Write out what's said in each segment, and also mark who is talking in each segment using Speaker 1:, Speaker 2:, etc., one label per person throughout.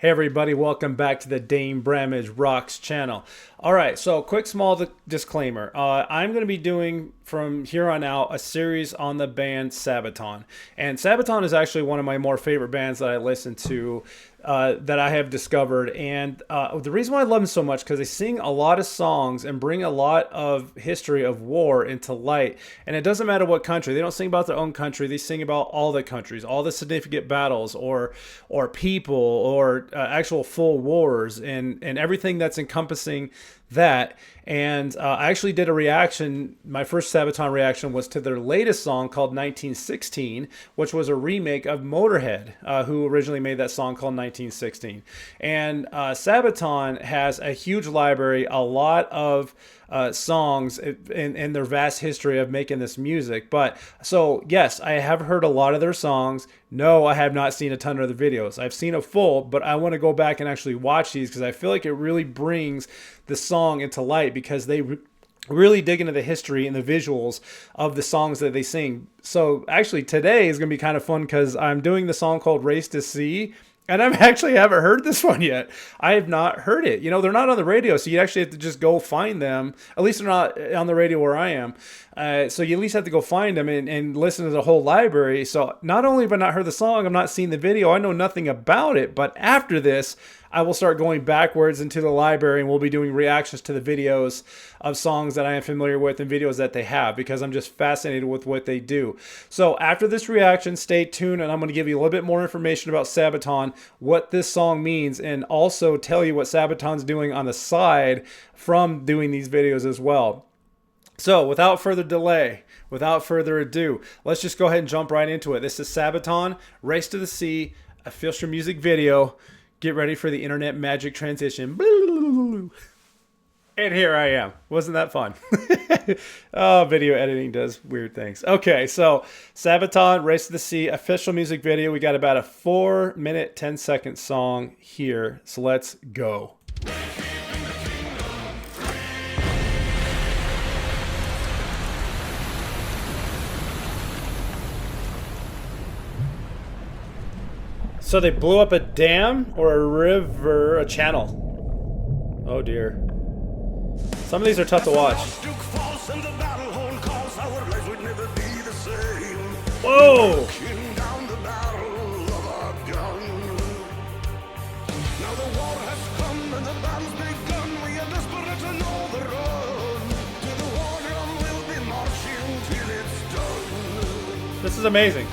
Speaker 1: Hey everybody, welcome back to the Dane Bramage Rocks channel. Alright, so quick small disclaimer. I'm going to be doing from here on out a series on the band Sabaton. And Sabaton is actually one of my more favorite bands that I listen to, that I have discovered. And the reason why I love them so much because they sing a lot of songs and bring a lot of history of war into light. And it doesn't matter what country. They don't sing about their own country. They sing about all the countries, all the significant battles or people or actual full wars and everything that's encompassing that. And I actually did a reaction. My first Sabaton reaction was to their latest song called 1916, which was a remake of Motorhead, who originally made that song called 1916. And Sabaton has a huge library, a lot of songs in their vast history of making this music. But so yes, I have heard a lot of their songs. No, I have not seen a ton of their videos. I've seen a full, but I want to go back and actually watch these because I feel like it really brings the song into light because they really dig into the history and the visuals of the songs that they sing. So actually today is going to be kind of fun because I'm doing the song called Race to Sea. And I actually haven't heard this one yet. I have not heard it. You know, they're not on the radio, so you actually have to just go find them. At least they're not on the radio where I am. So you at least have to go find them and listen to the whole library. So not only have I not heard the song, I'm not seeing the video. I know nothing about it. But after this, I will start going backwards into the library and we'll be doing reactions to the videos of songs that I am familiar with and videos that they have because I'm just fascinated with what they do. So after this reaction, stay tuned and I'm going to give you a little bit more information about Sabaton, what this song means, and also tell you what Sabaton's doing on the side from doing these videos as well. So without further delay, without further ado, let's just go ahead and jump right into it. This is Sabaton, Race to the Sea, official music video. Get ready for the internet magic transition. And here I am. Wasn't that fun? Oh, video editing does weird things. Okay, so Sabaton, Race to the Sea, official music video. We got about a 4-minute, 10-second song here. So let's go. So they blew up a dam or a river, a channel. Oh dear. Some of these are tough to watch. Whoa! This is amazing.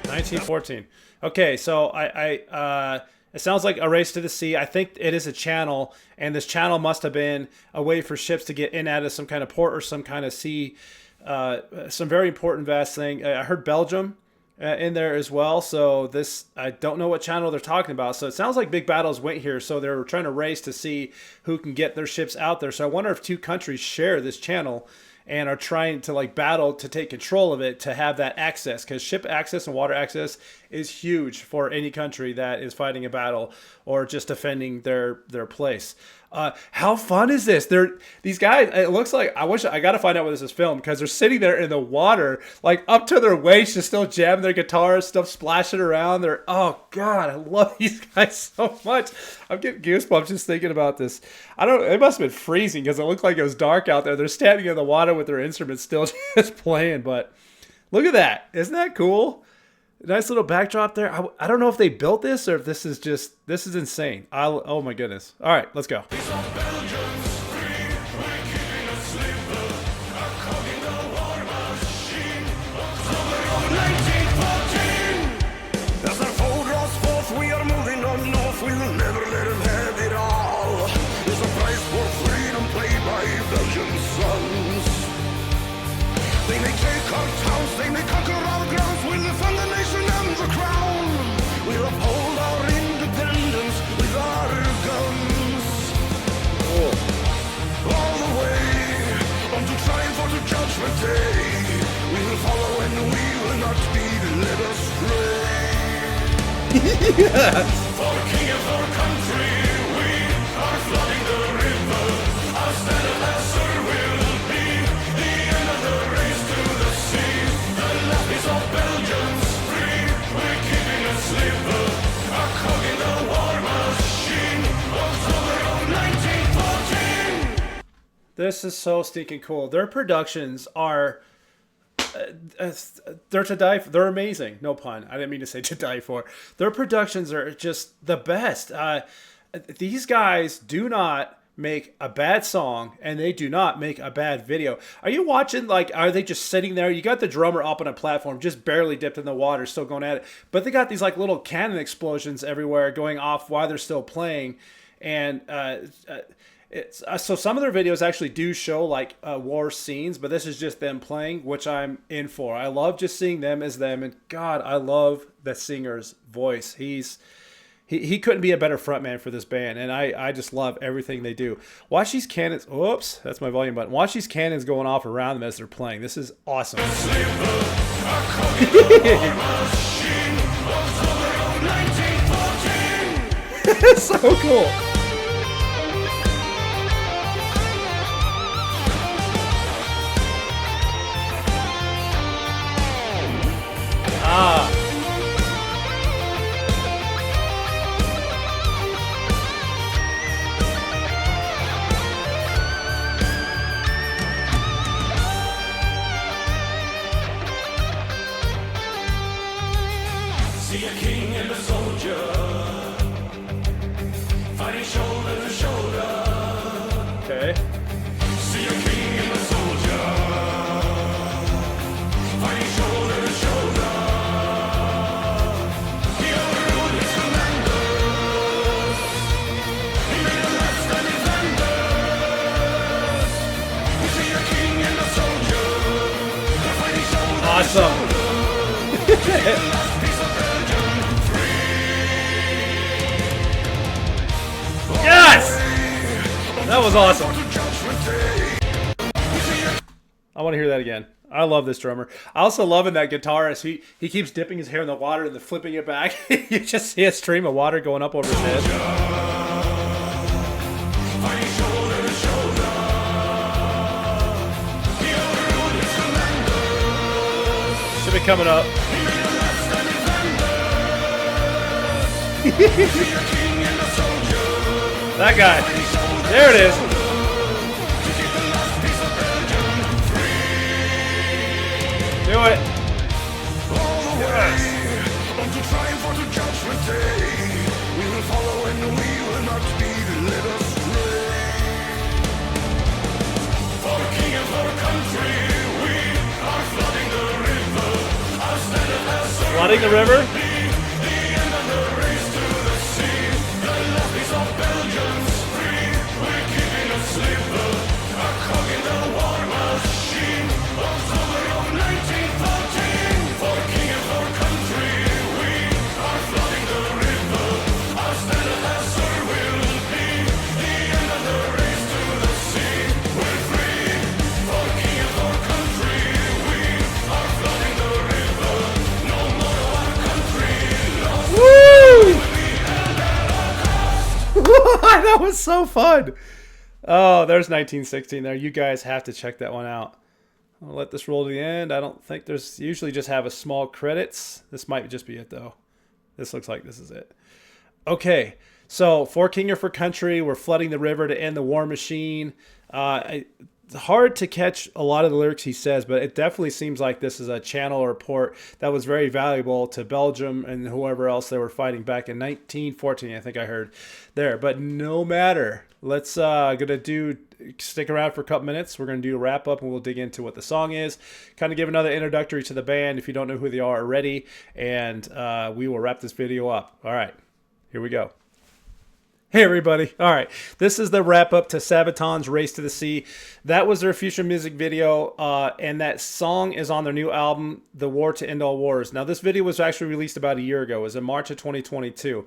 Speaker 1: $1914. Okay, so it sounds like a race to the sea. I think it is a channel, and this channel must have been a way for ships to get in out of some kind of port or some kind of sea. Some very important vast thing. I heard Belgium in there as well. So this, I don't know what channel they're talking about. So it sounds like big battles went here. So they're trying to race to see who can get their ships out there. So I wonder if two countries share this channel and are trying to like battle to take control of it to have that access, because ship access and water access is huge for any country that is fighting a battle or just defending their place. How fun is this? These guys, it looks like, I got to find out where this is filmed because they're sitting there in the water, like up to their waist, just still jamming their guitars, stuff splashing around. Oh God, I love these guys so much. I'm getting goosebumps just thinking about this. It must have been freezing because it looked like it was dark out there. They're standing in the water with their instruments still just playing, but look at that. Isn't that cool? Nice little backdrop there. I don't know if they built this or if this is insane. Oh my goodness. All right, let's go.
Speaker 2: They may take our towns, they may conquer our grounds, we'll defend the nation and the crown. We'll uphold our independence. judgment day. We will follow and we will not be led astray.
Speaker 1: Yes.
Speaker 2: For the king of our country, we are flooding the river. Our standard answer will be the end of the race to the sea. The last piece of Belgium's free. We're keeping a sliver. Our cog in the war machine. October of 1914.
Speaker 1: This is so stinking cool. Their productions are they're to die for. They're amazing. No pun. I didn't mean to say to die for. Their productions are just the best. These guys do not make a bad song, and they do not make a bad video. Are you watching, like, are they just sitting there? You got the drummer up on a platform, just barely dipped in the water, still going at it. But they got these, like, little cannon explosions everywhere going off while they're still playing. And it's so some of their videos actually do show like war scenes, but this is just them playing, which I'm in for. I love just seeing them as them, and God, I love the singer's voice. He couldn't be a better frontman for this band, and I just love everything they do. Watch these cannons. Oops, that's my volume button. Watch these cannons going off around them as they're playing. This is awesome. It's so cool.
Speaker 2: See a king and a soldier fighting shoulder to shoulder.
Speaker 1: Okay.
Speaker 2: See a king and a soldier fighting shoulder to shoulder. He overruled his commanders. He made them less than defenders. You see a king and a soldier fighting shoulder to
Speaker 1: Awesome. Yes! That was awesome. I want to hear that again. I love this drummer. I also love in that guitarist. He keeps dipping his hair in the water and then flipping it back. You just see a stream of water going up over his head. Should be coming up. That guy. There it is. Do it.
Speaker 2: Yes. Unto triumph or to judgment day. We will follow and we will not be led astray. For the king of our country, we are flooding the river. Our standard has
Speaker 1: Flooding the river?
Speaker 2: the end of the race to the sea. The last piece of Belgium's free. We're keeping a sliver. Our cog in the war machine. October of 1914. For the king of our country, we are flooding the river. Our standard answer will be the end of the race to the sea. We're free. For the king of our country, we are flooding the river. No more of our country lost.
Speaker 1: Woo! That was so fun. Oh, there's 1916 there. You guys have to check that one out. I'll let this roll to the end. I don't think there's usually just have a small credits. This might just be it though. This looks like this is it. Okay, so for King or for Country, we're flooding the river to end the war machine. It's hard to catch a lot of the lyrics he says, but it definitely seems like this is a channel or port that was very valuable to Belgium and whoever else they were fighting back in 1914, I think I heard there. But no matter, let's stick around for a couple minutes. We're gonna do a wrap up and we'll dig into what the song is, kind of give another introductory to the band if you don't know who they are already, and we will wrap this video up. All right, here we go. Hey everybody. All right, this is the wrap up to Sabaton's Race to the Sea. That was their future music video, and that song is on their new album, The War to End All Wars. Now this video was actually released about a year ago. It was in March of 2022.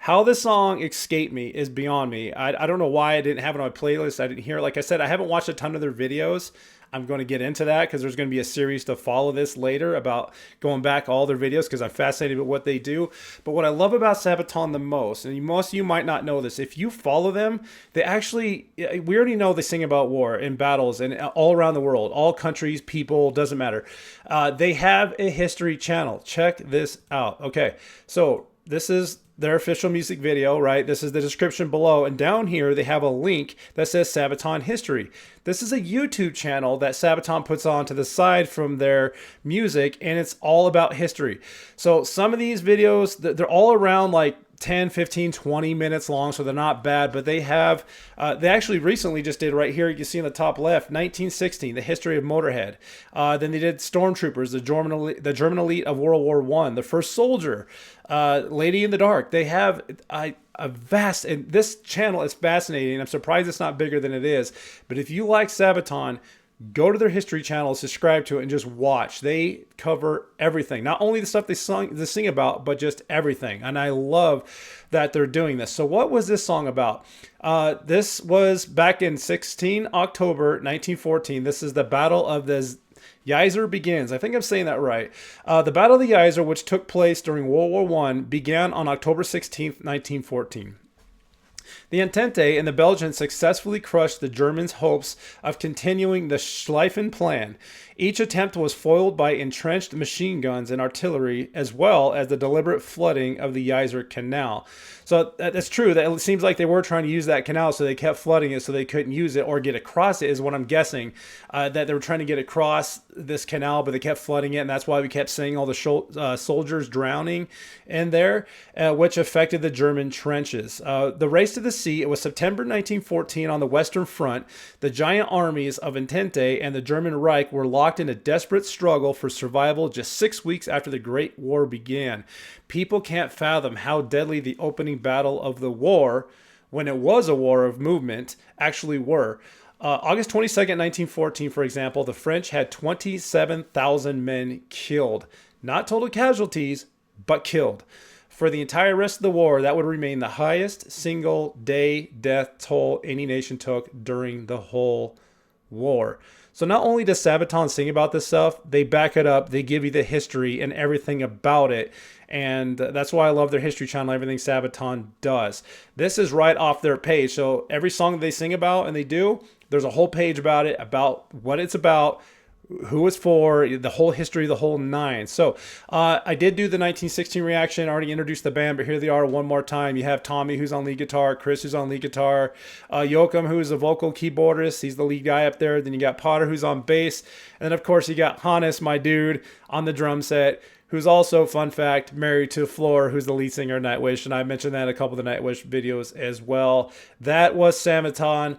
Speaker 1: How this song escaped me is beyond me. I don't know why I didn't have it on my playlist. I didn't hear it. Like I said, I haven't watched a ton of their videos. I'm going to get into that because there's going to be a series to follow this later about going back all their videos because I'm fascinated with what they do. But what I love about Sabaton the most, and most of you might not know this, if you follow them, they actually, we already know they sing about war and battles and all around the world, all countries, people, doesn't matter. They have a history channel. Check this out. Okay, so this is their official music video, right? This is the description below. And down here, they have a link that says Sabaton History. This is a YouTube channel that Sabaton puts on to the side from their music, and it's all about history. So some of these videos, they're all around like 10, 15, 20 minutes long, so they're not bad, but they have, they actually recently just did right here, you can see in the top left, 1916, the history of Motorhead. Then they did Stormtroopers, the German elite of World War I, the first soldier, Lady in the Dark. They have a vast, and this channel is fascinating. I'm surprised it's not bigger than it is, but if you like Sabaton, go to their history channel, subscribe to it, and just watch. They cover everything. Not only the stuff they sing about, but just everything. And I love that they're doing this. So what was this song about? This was back in October 1914. This is the Battle of the Yser begins. I think I'm saying that right. The Battle of the Yser, which took place during World War I, began on October 16th, 1914. The Entente and the Belgians successfully crushed the Germans' hopes of continuing the Schlieffen Plan. Each attempt was foiled by entrenched machine guns and artillery, as well as the deliberate flooding of the Yser Canal. So that's true. That it seems like they were trying to use that canal, so they kept flooding it so they couldn't use it or get across it, is what I'm guessing. That they were trying to get across this canal, but they kept flooding it, and that's why we kept seeing all the soldiers drowning in there, which affected the German trenches. The race to the sea, it was September 1914 on the Western Front. The giant armies of Entente and the German Reich were locked in a desperate struggle for survival just 6 weeks after the Great War began. People can't fathom how deadly the opening battle of the war, when it was a war of movement, actually were. August 22nd, 1914, for example, the French had 27,000 men killed. Not total casualties, but killed. For the entire rest of the war, that would remain the highest single day death toll any nation took during the whole war. So not only does Sabaton sing about this stuff, they back it up, they give you the history and everything about it. And that's why I love their history channel, everything Sabaton does. This is right off their page. So every song that they sing about and they do, there's a whole page about it, about what it's about, who it's for, the whole history, the whole nine. So I did do the 1916 reaction. I already introduced the band, but here they are one more time. You have Tommy, who's on lead guitar, Chris, who's on lead guitar, Joachim, who's a vocal keyboardist. He's the lead guy up there. Then you got Potter, who's on bass. And then, of course, you got Hannes, my dude, on the drum set, who's also, fun fact, married to Floor, who's the lead singer of Nightwish. And I mentioned that in a couple of the Nightwish videos as well. That was Sabaton,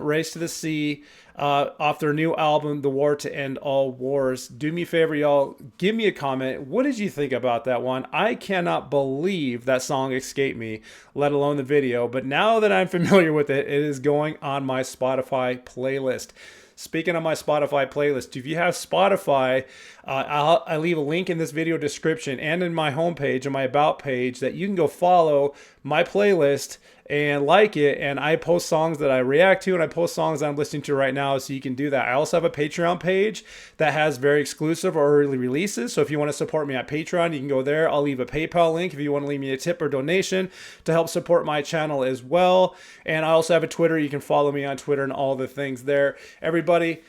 Speaker 1: Race to the Sea, off their new album, The War to End All Wars. Do me a favor, y'all. Give me a comment. What did you think about that one? I cannot believe that song escaped me, let alone the video. But now that I'm familiar with it, it is going on my Spotify playlist. Speaking of my Spotify playlist, if you have Spotify, I leave a link in this video description and in my homepage and my About page that you can go follow my playlist and like it. And I post songs that I react to, and I post songs that I'm listening to right now, so you can do that. I also have a Patreon page that has very exclusive or early releases. So if you want to support me at Patreon, you can go there. I'll leave a PayPal link if you want to leave me a tip or donation to help support my channel as well. And I also have a Twitter. You can follow me on Twitter and all the things there. Everybody,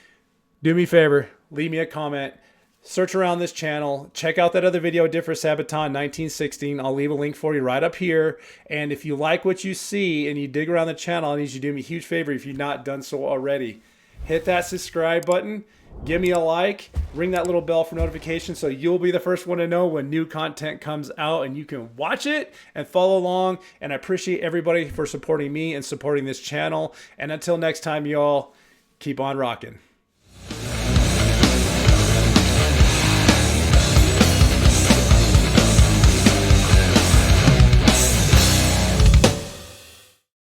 Speaker 1: do me a favor, leave me a comment. Search around this channel. Check out that other video I did for Sabaton 1916. I'll leave a link for you right up here. And if you like what you see and you dig around the channel, I need you to do me a huge favor if you've not done so already. Hit that subscribe button. Give me a like. Ring that little bell for notifications so you'll be the first one to know when new content comes out and you can watch it and follow along. And I appreciate everybody for supporting me and supporting this channel. And until next time, y'all, keep on rocking.